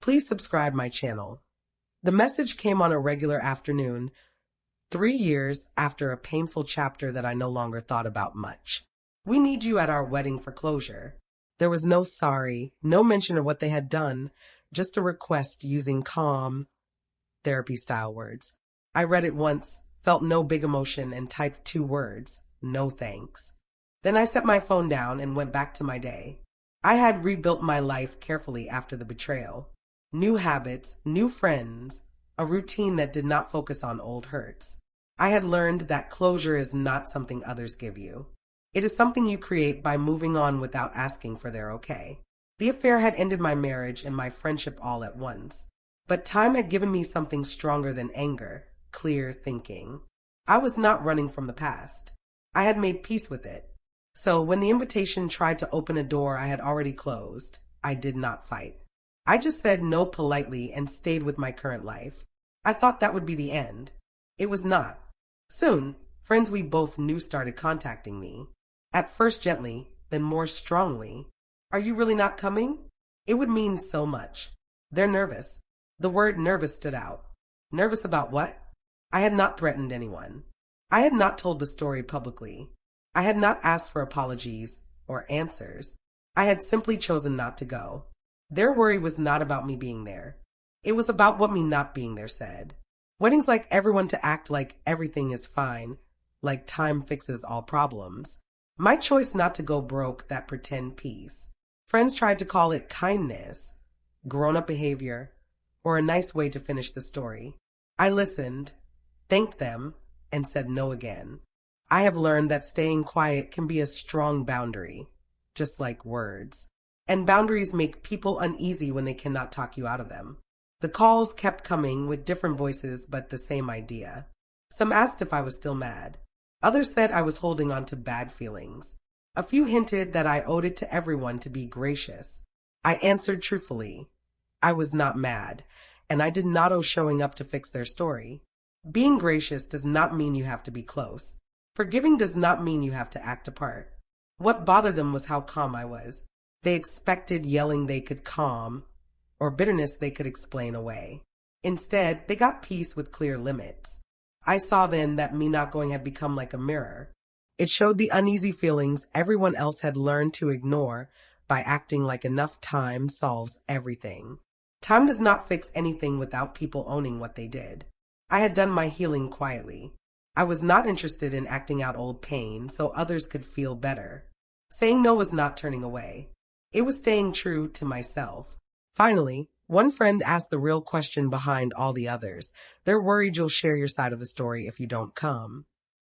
Please subscribe my channel. The message came on a regular afternoon, 3 years after a painful chapter that I no longer thought about much. We need you at our wedding for closure. There was no sorry, no mention of what they had done, just a request using calm, therapy-style words. I read it once, felt no big emotion, and typed 2 words, no thanks. Then I set my phone down and went back to my day. I had rebuilt my life carefully after the betrayal. New habits, new friends, a routine that did not focus on old hurts. I had learned that closure is not something others give you. It is something you create by moving on without asking for their okay. The affair had ended my marriage and my friendship all at once. But time had given me something stronger than anger, clear thinking. I was not running from the past. I had made peace with it. So when the invitation tried to open a door I had already closed, I did not fight. I just said no politely and stayed with my current life. I thought that would be the end. It was not. Soon, friends we both knew started contacting me. At first gently, then more strongly. Are you really not coming? It would mean so much. They're nervous. The word nervous stood out. Nervous about what? I had not threatened anyone. I had not told the story publicly. I had not asked for apologies or answers. I had simply chosen not to go. Their worry was not about me being there. It was about what me not being there said. Weddings like everyone to act like everything is fine, like time fixes all problems. My choice not to go broke that pretend peace. Friends tried to call it kindness, grown-up behavior, or a nice way to finish the story. I listened, thanked them, and said no again. I have learned that staying quiet can be a strong boundary, just like words. And boundaries make people uneasy when they cannot talk you out of them. The calls kept coming with different voices but the same idea. Some asked if I was still mad. Others said I was holding on to bad feelings. A few hinted that I owed it to everyone to be gracious. I answered truthfully. I was not mad, and I did not owe showing up to fix their story. Being gracious does not mean you have to be close. Forgiving does not mean you have to act apart. What bothered them was how calm I was. They expected yelling they could calm, or bitterness they could explain away. Instead, they got peace with clear limits. I saw then that me not going had become like a mirror. It showed the uneasy feelings everyone else had learned to ignore by acting like enough time solves everything. Time does not fix anything without people owning what they did. I had done my healing quietly. I was not interested in acting out old pain so others could feel better. Saying no was not turning away. It was staying true to myself. Finally, one friend asked the real question behind all the others. They're worried you'll share your side of the story if you don't come.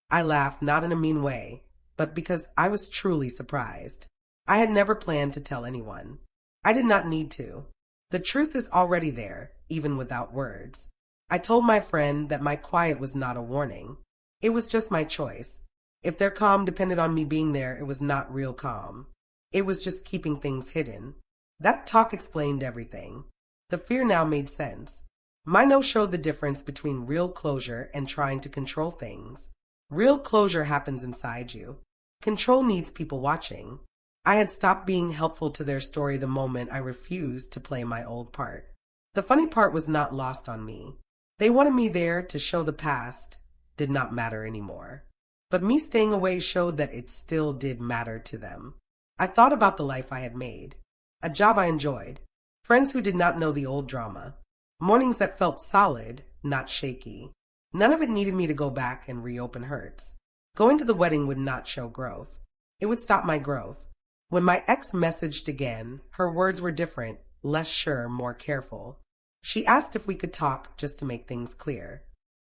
I laughed, not in a mean way, but because I was truly surprised. I had never planned to tell anyone. I did not need to. The truth is already there, even without words. I told my friend that my quiet was not a warning. It was just my choice. If their calm depended on me being there, it was not real calm. It was just keeping things hidden. That talk explained everything. The fear now made sense. My no showed the difference between real closure and trying to control things. Real closure happens inside you. Control needs people watching. I had stopped being helpful to their story the moment I refused to play my old part. The funny part was not lost on me. They wanted me there to show the past did not matter anymore. But me staying away showed that it still did matter to them. I thought about the life I had made. A job I enjoyed. Friends who did not know the old drama. Mornings that felt solid, not shaky. None of it needed me to go back and reopen hurts. Going to the wedding would not show growth. It would stop my growth. When my ex messaged again, her words were different, less sure, more careful. She asked if we could talk just to make things clear.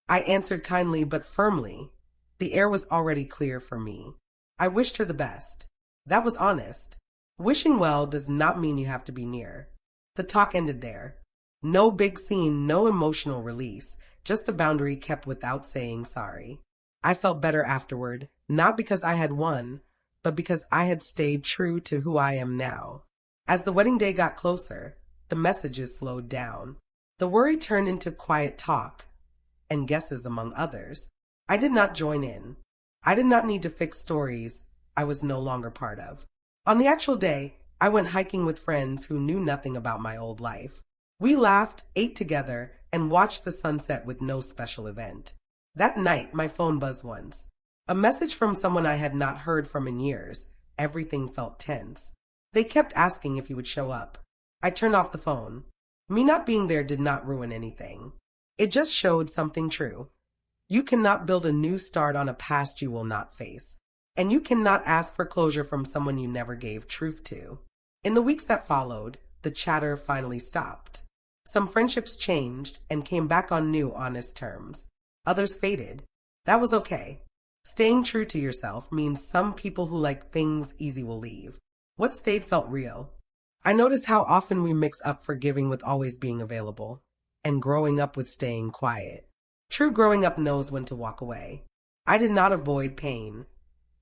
I answered kindly but firmly. The air was already clear for me. I wished her the best. That was honest. Wishing well does not mean you have to be near. The talk ended there. No big scene, no emotional release, just a boundary kept without saying sorry. I felt better afterward, not because I had won, but because I had stayed true to who I am now. As the wedding day got closer, the messages slowed down. The worry turned into quiet talk and guesses among others. I did not join in. I did not need to fix stories I was no longer part of. On the actual day, I went hiking with friends who knew nothing about my old life. We laughed, ate together, and watched the sunset with no special event. That night, my phone buzzed once. A message from someone I had not heard from in years. Everything felt tense. They kept asking if he would show up. I turned off the phone. Me not being there did not ruin anything. It just showed something true. You cannot build a new start on a past you will not face. And you cannot ask for closure from someone you never gave truth to. In the weeks that followed, the chatter finally stopped. Some friendships changed and came back on new, honest terms. Others faded. That was okay. Staying true to yourself means some people who like things easy will leave. What stayed felt real. I noticed how often we mix up forgiving with always being available, and growing up with staying quiet. True growing up knows when to walk away. I did not avoid pain.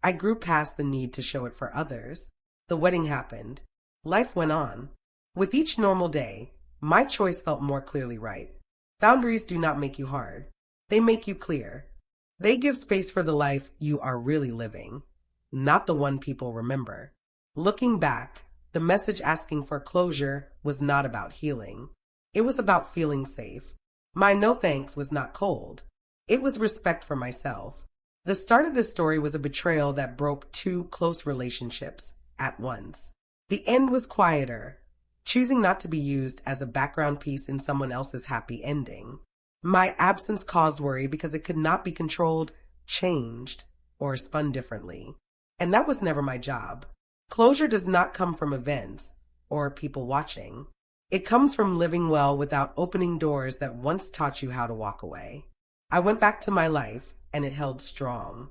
I grew past the need to show it for others. The wedding happened. Life went on. With each normal day, my choice felt more clearly right. Boundaries do not make you hard. They make you clear. They give space for the life you are really living, not the one people remember. Looking back, the message asking for closure was not about healing. It was about feeling safe. My no thanks was not cold. It was respect for myself. The start of this story was a betrayal that broke two close relationships at once. The end was quieter, choosing not to be used as a background piece in someone else's happy ending. My absence caused worry because it could not be controlled, changed, or spun differently. And that was never my job. Closure does not come from events or people watching. It comes from living well without opening doors that once taught you how to walk away. I went back to my life, and it held strong.